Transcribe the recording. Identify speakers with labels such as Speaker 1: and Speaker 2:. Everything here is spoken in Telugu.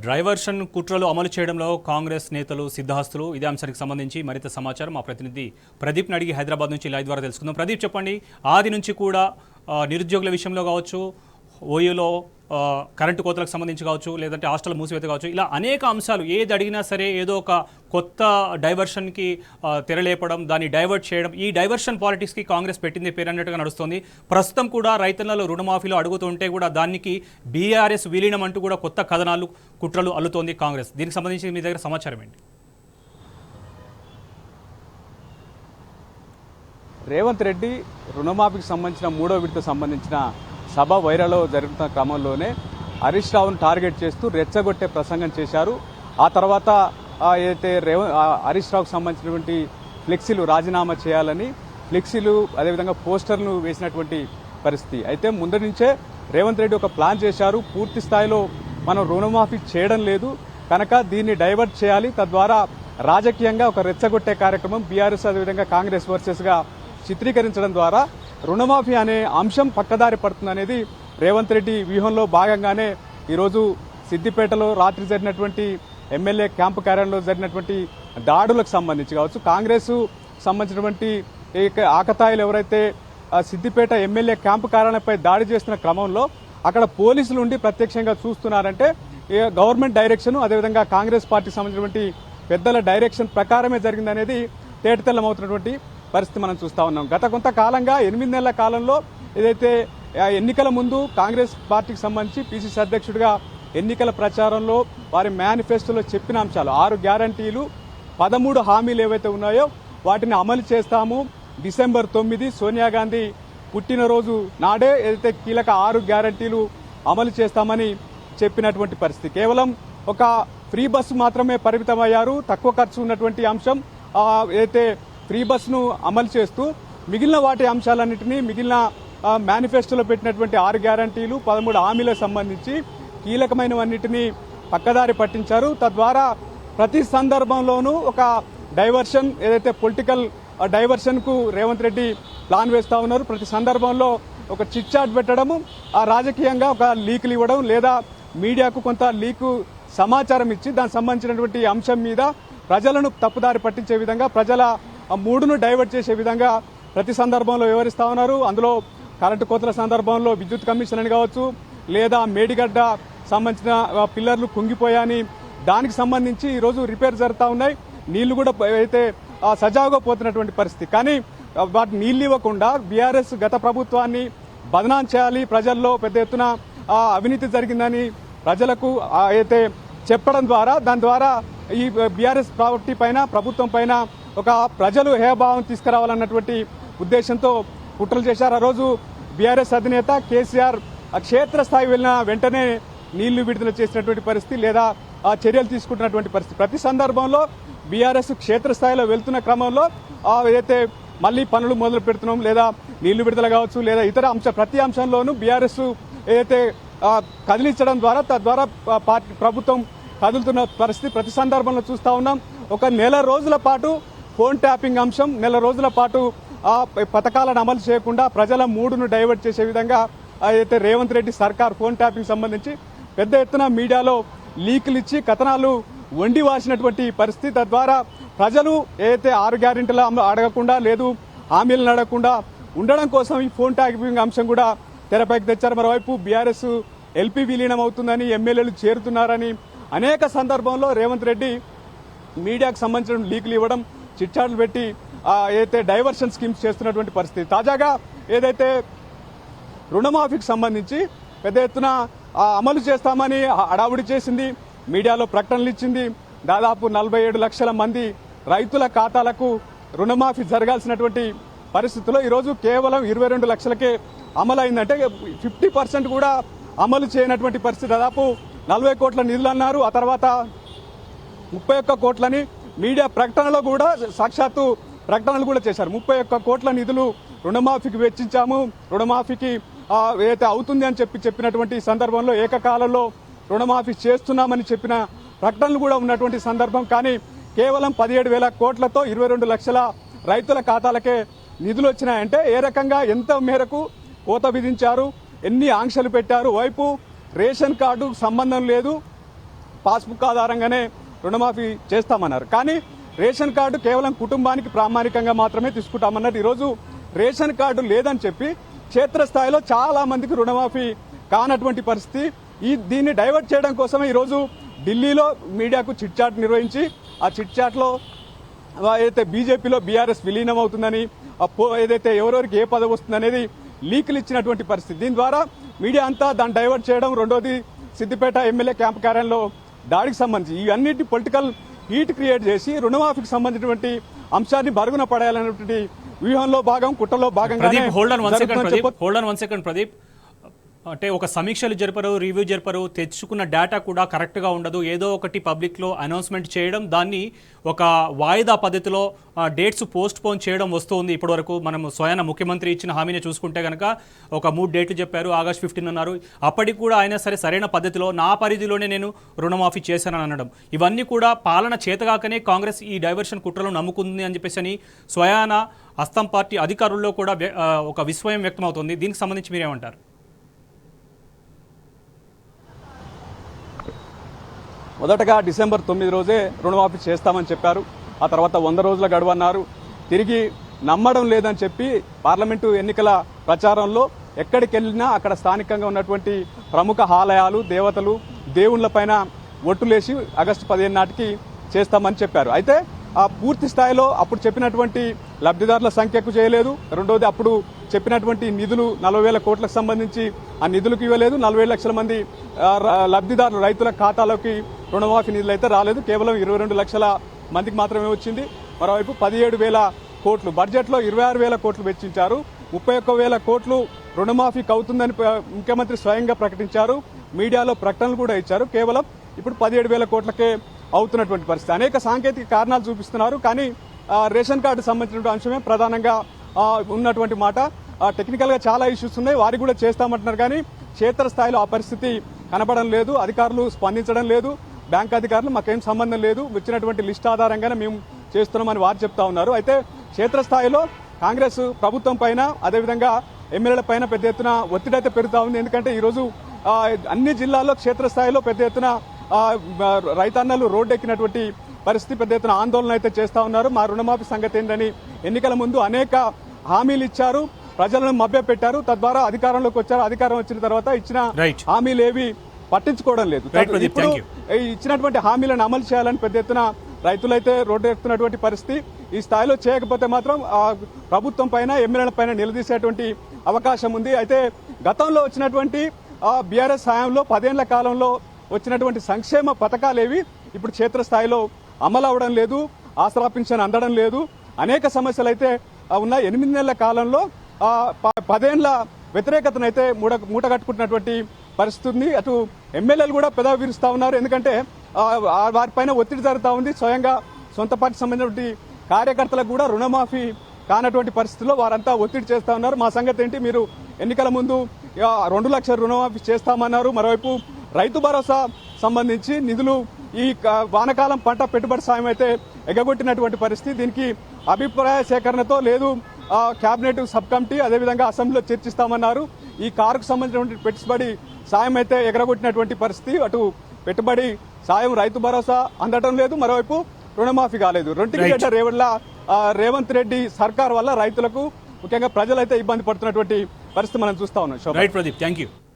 Speaker 1: డ్రైవర్షన్ కుట్రలు అమలు చేయడంలో కాంగ్రెస్ నేతలు సిద్ధహస్తులు. ఇదే అంశానికి సంబంధించి మరింత సమాచారం మా ప్రతినిధి ప్రదీప్ని అడిగి హైదరాబాద్ నుంచి లైవ్ ద్వారా తెలుసుకుందాం. ప్రదీప్, చెప్పండి, ఆది నుంచి కూడా నిరుద్యోగుల విషయంలో కావచ్చు, ఓయూలో కరెంటు కోతలకు సంబంధించి కావచ్చు, లేదంటే హాస్టల్ మూసివేత కావచ్చు, ఇలా అనేక అంశాలు ఏది అడిగినా సరే ఏదో ఒక కొత్త డైవర్షన్కి తెరలేపడం, దాన్ని డైవర్ట్ చేయడం, ఈ డైవర్షన్ పాలిటిక్స్కి కాంగ్రెస్ పెట్టింది పేరు అన్నట్టుగా నడుస్తుంది. ప్రస్తుతం కూడా రైతన్నలు రుణమాఫీలో అడుగుతుంటే కూడా దానికి బీఆర్ఎస్ విలీనం అంటూ కూడా కొత్త కథనాలు కుట్రలు అల్లుతోంది కాంగ్రెస్. దీనికి సంబంధించి మీ దగ్గర సమాచారం ఏంటి?
Speaker 2: రేవంత్ రెడ్డి రుణమాఫీకి సంబంధించిన మూడో విడత సంబంధించిన సభ వైరాలో జరుగుతున్న క్రమంలోనే హరీష్ రావును టార్గెట్ చేస్తూ రెచ్చగొట్టే ప్రసంగం చేశారు. ఆ తర్వాత ఏదైతే హరీష్ రావుకు సంబంధించినటువంటి ఫ్లెక్సీలు రాజీనామా చేయాలని ఫ్లెక్సీలు అదేవిధంగా పోస్టర్లు వేసినటువంటి పరిస్థితి. అయితే ముందు నుంచే రేవంత్ రెడ్డి ఒక ప్లాన్ చేశారు. పూర్తి స్థాయిలో మనం రుణమాఫీ చేయడం లేదు కనుక దీన్ని డైవర్ట్ చేయాలి, తద్వారా రాజకీయంగా ఒక రెచ్చగొట్టే కార్యక్రమం బీఆర్ఎస్ అదేవిధంగా కాంగ్రెస్ వర్సెస్గా చిత్రీకరించడం ద్వారా రుణమాఫీ అనే అంశం పక్కదారి పడుతుందనేది రేవంత్ రెడ్డి వ్యూహంలో భాగంగానే ఈరోజు సిద్దిపేటలో రాత్రి జరిగినటువంటి ఎమ్మెల్యే క్యాంపు కార్యాలయంలో జరిగినటువంటి దాడులకు సంబంధించి కావచ్చు, కాంగ్రెస్ సంబంధించినటువంటి ఆకతాయిలు ఎవరైతే సిద్దిపేట ఎమ్మెల్యే క్యాంపు కార్యాలయంపై దాడి చేస్తున్న క్రమంలో అక్కడ పోలీసులు ఉండి ప్రత్యక్షంగా చూస్తున్నారంటే గవర్నమెంట్ డైరెక్షన్ అదేవిధంగా కాంగ్రెస్ పార్టీకి సంబంధించినటువంటి పెద్దల డైరెక్షన్ ప్రకారమే జరిగిందనేది తేటతెల్లమవుతున్నటువంటి పరిస్థితి మనం చూస్తా ఉన్నాం. గత కొంతకాలంగా 8 నెలల కాలంలో ఏదైతే ఎన్నికల ముందు కాంగ్రెస్ పార్టీకి సంబంధించి పిసిసి అధ్యక్షుడిగా ఎన్నికల ప్రచారంలో వారి మేనిఫెస్టోలో చెప్పిన అంశాలు 6 గ్యారంటీలు 13 హామీలు ఏవైతే ఉన్నాయో వాటిని అమలు చేస్తాము. డిసెంబర్ 9 సోనియా గాంధీ పుట్టినరోజు నాడే ఏదైతే కీలక 6 గ్యారంటీలు అమలు చేస్తామని చెప్పినటువంటి పరిస్థితి. కేవలం ఒక ఫ్రీ బస్సు మాత్రమే పరిమితమయ్యారు. తక్కువ ఖర్చు ఉన్నటువంటి అంశం ఏదైతే ఫ్రీ బస్సును అమలు చేస్తూ మిగిలిన వాటి అంశాలన్నింటినీ మిగిలిన మేనిఫెస్టోలో పెట్టినటువంటి 6 గ్యారంటీలు 13 హామీలకు సంబంధించి కీలకమైనవన్నిటినీ పక్కదారి పట్టించారు. తద్వారా ప్రతి సందర్భంలోనూ ఒక డైవర్షన్ ఏదైతే పొలిటికల్ డైవర్షన్ కు రేవంత్ రెడ్డి ప్లాన్ వేస్తా ఉన్నారు. ప్రతి సందర్భంలో ఒక చిట్ చాట్ పెట్టడము, ఆ రాజకీయంగా ఒక లీకులు ఇవ్వడం లేదా మీడియాకు కొంత లీకు సమాచారం ఇచ్చి దానికి సంబంధించినటువంటి అంశం మీద ప్రజలను తప్పుదారి పట్టించే విధంగా ప్రజల మూడును డైవర్ట్ చేసే విధంగా ప్రతి సందర్భంలో వివరిస్తా ఉన్నారు. అందులో కరెంటు కోతల సందర్భంలో విద్యుత్ కమిషన్ అని కావచ్చు, లేదా మేడిగడ్డ సంబంధించిన పిల్లర్లు కుంగిపోయాని దానికి సంబంధించి ఈరోజు రిపేర్ జరుగుతూ ఉన్నాయి. నీళ్లు కూడా అయితే సజావుగా పోతున్నటువంటి పరిస్థితి. కానీ వాటి నీళ్లు ఇవ్వకుండా బీఆర్ఎస్ గత ప్రభుత్వాన్ని బదనాం చేయాలి, ప్రజల్లో పెద్ద ఎత్తున అవినీతి జరిగిందని ప్రజలకు అయితే చెప్పడం ద్వారా దాని ద్వారా ఈ బీఆర్ఎస్ పార్టీ పైన ప్రభుత్వం పైన ఒక ప్రజలు హేభావం తీసుకురావాలన్నటువంటి ఉద్దేశంతో కుట్రలు చేశారు. ఆ రోజు బీఆర్ఎస్ అధినేత కేసీఆర్ క్షేత్రస్థాయి వెళ్ళిన వెంటనే నీళ్లు విడుదల చేసినటువంటి పరిస్థితి లేదా చర్యలు తీసుకుంటున్నటువంటి పరిస్థితి. ప్రతి సందర్భంలో బీఆర్ఎస్ క్షేత్రస్థాయిలో వెళ్తున్న క్రమంలో ఏదైతే మళ్లీ పనులు మొదలు పెడుతున్నాం లేదా నీళ్లు విడుదల కావచ్చు లేదా ఇతర ప్రతి అంశంలోనూ బీఆర్ఎస్ ఏదైతే కదిలించడం ద్వారా తద్వారా ప్రభుత్వం కదులుతున్న పరిస్థితి ప్రతి సందర్భంలో చూస్తా ఉన్నాం. ఒక నెల రోజుల పాటు ఫోన్ ట్యాపింగ్ అంశం, నెల రోజుల పాటు పథకాలను అమలు చేయకుండా ప్రజల మూడును డైవర్ట్ చేసే విధంగా అయితే రేవంత్ రెడ్డి సర్కార్ ఫోన్ ట్యాపింగ్ సంబంధించి పెద్ద ఎత్తున మీడియాలో లీకులు ఇచ్చి కథనాలు వండి వాసినటువంటి పరిస్థితి. తద్వారా ప్రజలు ఏదైతే 6 గ్యారెంటీలు అడగకుండా లేదు హామీలను అడగకుండా ఉండడం కోసం ఈ ఫోన్ ట్యాపింగ్ అంశం కూడా తెరపైకి తెచ్చారు. మరోవైపు బీఆర్ఎస్ ఎల్పీ విలీనం అవుతుందని ఎమ్మెల్యేలు చేరుతున్నారని అనేక సందర్భంలో రేవంత్ రెడ్డి మీడియాకు సంబంధించిన లీకులు ఇవ్వడం, చిట్చాట్లు పెట్టి ఏదైతే డైవర్షన్ స్కీమ్స్ చేస్తున్నటువంటి పరిస్థితి. తాజాగా ఏదైతే రుణమాఫీకి సంబంధించి పెద్ద ఎత్తున అమలు చేస్తామని హడావుడి చేసింది, మీడియాలో ప్రకటనలు ఇచ్చింది. దాదాపు 47 లక్షల మంది రైతుల ఖాతాలకు రుణమాఫీ జరగాల్సినటువంటి పరిస్థితుల్లో ఈరోజు కేవలం 22 లక్షలకే అమలు అయిందంటే 50% కూడా అమలు చేయనటువంటి పరిస్థితి. దాదాపు 40 కోట్ల నిధులు అన్నారు, ఆ తర్వాత 31 కోట్లని మీడియా ప్రకటనలో కూడా సాక్షాత్తు ప్రకటనలు కూడా చేశారు. 31 కోట్ల నిధులు రుణమాఫీకి వెచ్చించాము, రుణమాఫీకి ఏదైతే అవుతుంది అని చెప్పినటువంటి సందర్భంలో ఏకకాలంలో రుణమాఫీ చేస్తున్నామని చెప్పిన ప్రకటనలు కూడా ఉన్నటువంటి సందర్భం. కానీ కేవలం 17,000 కోట్లతో 22 లక్షల రైతుల ఖాతాలకే నిధులు వచ్చినాయంటే ఏ రకంగా ఎంత మేరకు కోత విధించారు, ఎన్ని ఆంక్షలు పెట్టారు. వైపు రేషన్ కార్డు సంబంధం లేదు, పాస్బుక్ ఆధారంగానే రుణమాఫీ చేస్తామన్నారు. కానీ రేషన్ కార్డు కేవలం కుటుంబానికి ప్రామాణికంగా మాత్రమే తీసుకుంటామన్నారు. ఈరోజు రేషన్ కార్డు లేదని చెప్పి క్షేత్రస్థాయిలో చాలా మందికి రుణమాఫీ కానటువంటి పరిస్థితి. దీన్ని డైవర్ట్ చేయడం కోసమే ఈరోజు ఢిల్లీలో మీడియాకు చిట్ చాట్ నిర్వహించి ఆ చిట్ చాట్లో ఏదైతే బీజేపీలో బీఆర్ఎస్ విలీనం అవుతుందని, ఏదైతే ఎవరెవరికి ఏ పదవి వస్తుందనేది లీకులు ఇచ్చినటువంటి పరిస్థితి. దీని ద్వారా మీడియా అంతా దాన్ని డైవర్ట్ చేయడం. రెండోది సిద్దిపేట ఎమ్మెల్యే క్యాంప్ కార్యాలయంలో దాడికి సంబంధించి ఇవన్నిటి పొలిటికల్ హీట్ క్రియేట్ చేసి రుణమాఫీకి సంబంధించినటువంటి అంశాన్ని బరుగున పడేయాలనేటువంటి వ్యూహంలో భాగం, కుట్రలో భాగంగా
Speaker 1: ప్రదీప్, అంటే ఒక సమీక్షలు జరపరు, రివ్యూ జరపరు, తెచ్చుకున్న డేటా కూడా కరెక్ట్గా ఉండదు. ఏదో ఒకటి పబ్లిక్లో అనౌన్స్మెంట్ చేయడం, దాన్ని ఒక వాయిదా పద్ధతిలో డేట్స్ పోస్ట్ పోన్ చేయడం వస్తుంది. ఇప్పటివరకు మనం స్వయాన ముఖ్యమంత్రి ఇచ్చిన హామీని చూసుకుంటే కనుక ఒక 3 డేట్లు చెప్పారు, ఆగస్ట్ 15 అన్నారు. అప్పటికి కూడా ఆయన సరైన పద్ధతిలో నా పరిధిలోనే నేను రుణమాఫీ చేశానని అనడం, ఇవన్నీ కూడా పాలన చేతగాకనే కాంగ్రెస్ ఈ డైవర్షన్ కుట్రలో నమ్ముకుంది అని చెప్పేసి అని స్వయాన అస్సాం పార్టీ అధికారుల్లో కూడా ఒక విస్మయం వ్యక్తమవుతుంది. దీనికి సంబంధించి మీరేమంటారు?
Speaker 2: మొదటగా డిసెంబర్ 9 రోజే రుణమాఫీ చేస్తామని చెప్పారు. ఆ తర్వాత 100 రోజుల గడువు అన్నారు. తిరిగి నమ్మడం లేదని చెప్పి పార్లమెంటు ఎన్నికల ప్రచారంలో ఎక్కడికి వెళ్ళినా అక్కడ స్థానికంగా ఉన్నటువంటి ప్రముఖ ఆలయాలు, దేవతలు, దేవుళ్లపైన ఒట్టులేసి ఆగస్టు 15 నాటికి చేస్తామని చెప్పారు. అయితే ఆ పూర్తి స్థాయిలో అప్పుడు చెప్పినటువంటి లబ్ధిదారుల సంఖ్యకు చేయలేదు. రెండోది అప్పుడు చెప్పినటువంటి నిధులు 40,000 కోట్లకు సంబంధించి ఆ నిధులకు ఇవ్వలేదు. 40 లక్షల మంది లబ్ధిదారులు రైతుల ఖాతాలోకి రుణమాఫీ నిధులు అయితే రాలేదు. కేవలం 22 లక్షల మందికి మాత్రమే వచ్చింది. మరోవైపు 17,000 కోట్లు బడ్జెట్లో 26,000 కోట్లు వెచ్చించారు. 31,000 కోట్లు రుణమాఫీకి అవుతుందని ముఖ్యమంత్రి స్వయంగా ప్రకటించారు. మీడియాలో ప్రకటనలు కూడా ఇచ్చారు. కేవలం ఇప్పుడు 17,000 కోట్లకే అవుతున్నటువంటి పరిస్థితి. అనేక సాంకేతిక కారణాలు చూపిస్తున్నారు. కానీ రేషన్ కార్డు సంబంధించిన అంశమే ప్రధానంగా ఉన్నటువంటి మాట. టెక్నికల్ గా చాలా ఇష్యూస్ ఉన్నాయి, వారికి కూడా చేస్తామంటున్నారు. కానీ క్షేత్రస్థాయిలో ఆ పరిస్థితి కనబడడం లేదు. అధికారులు స్పందించడం లేదు. బ్యాంక్ అధికారులు మాకేం సంబంధం లేదు, వచ్చినటువంటి లిస్ట్ ఆధారంగానే మేము చేస్తున్నామని వారు చెప్తా ఉన్నారు. అయితే క్షేత్రస్థాయిలో కాంగ్రెస్ ప్రభుత్వం పైన, అదేవిధంగా ఎమ్మెల్యేల పైన పెద్ద ఎత్తున ఒత్తిడి అయితే పెరుగుతా ఉంది. ఎందుకంటే ఈరోజు అన్ని జిల్లాల్లో క్షేత్రస్థాయిలో పెద్ద ఎత్తున రైతన్నలు రోడ్డెక్కినటువంటి పరిస్థితి, పెద్ద ఎత్తున ఆందోళన అయితే చేస్తా ఉన్నారు. మా రుణమాఫీ సంగతి ఏంటని ఎన్నికల ముందు అనేక హామీలు ఇచ్చారు, ప్రజలను మభ్యపెట్టారు, తద్వారా అధికారంలోకి వచ్చారు. అధికారం వచ్చిన తర్వాత ఇచ్చిన హామీలు ఏవి పట్టించుకోవడం లేదు. ఇప్పుడు ఇచ్చినటువంటి హామీలను అమలు చేయాలని పెద్ద ఎత్తున రైతులైతే రోడ్డు ఎక్కుతున్నటువంటి పరిస్థితి. ఈ స్థాయిలో చేయకపోతే మాత్రం ప్రభుత్వం పైన, ఎమ్మెల్యేల పైన నిలదీసేటువంటి అవకాశం ఉంది. అయితే గతంలో వచ్చినటువంటి బీఆర్ఎస్ హయాంలో 10 ఏళ్ల కాలంలో వచ్చినటువంటి సంక్షేమ పథకాలేవి ఇప్పుడు క్షేత్రస్థాయిలో అమలు అవడం లేదు. ఆసరా పింఛన్ అందడం లేదు. అనేక సమస్యలు అయితే ఉన్నాయి. 8 నెలల కాలంలో 10 ఏళ్ల వ్యతిరేకతనైతే మూటగట్టుకుంటున్నటువంటి పరిస్థితి ఉంది. అటు ఎమ్మెల్యేలు కూడా పెదవి విరుస్తా ఉన్నారు. ఎందుకంటే వారిపైన ఒత్తిడి జరుగుతూ ఉంది. స్వయంగా సొంత పార్టీ సంబంధించినటువంటి కార్యకర్తలకు కూడా రుణమాఫీ కానటువంటి పరిస్థితుల్లో వారంతా ఒత్తిడి చేస్తా ఉన్నారు. మా సంగతి ఏంటి, మీరు ఎన్నికల ముందు 2 లక్షల రుణమాఫీ చేస్తామన్నారు. మరోవైపు రైతు భరోసా సంబంధించి నిధులు ఈ వానకాలం పంట పెట్టుబడి సాయం అయితే ఎగగొట్టినటువంటి పరిస్థితి. దీనికి అభిప్రాయ సేకరణతో లేదు, కేబినెట్ సబ్ కమిటీ, అదేవిధంగా అసెంబ్లీలో చర్చిస్తామన్నారు. ఈ కారుకు సంబంధించినటువంటి పెట్టుబడి సాయం అయితే ఎగరగొట్టినటువంటి పరిస్థితి. అటు పెట్టుబడి సాయం, రైతు భరోసా అందడం లేదు, మరోవైపు రుణమాఫీ కాలేదు. రొంటిగడ్డ రేవంత్ రెడ్డి సర్కార్ వల్ల రైతులకు, ముఖ్యంగా ప్రజలైతే ఇబ్బంది పడుతున్నటువంటి పరిస్థితి మనం చూస్తా ఉన్నాం.
Speaker 1: Right Pradeep, thank you.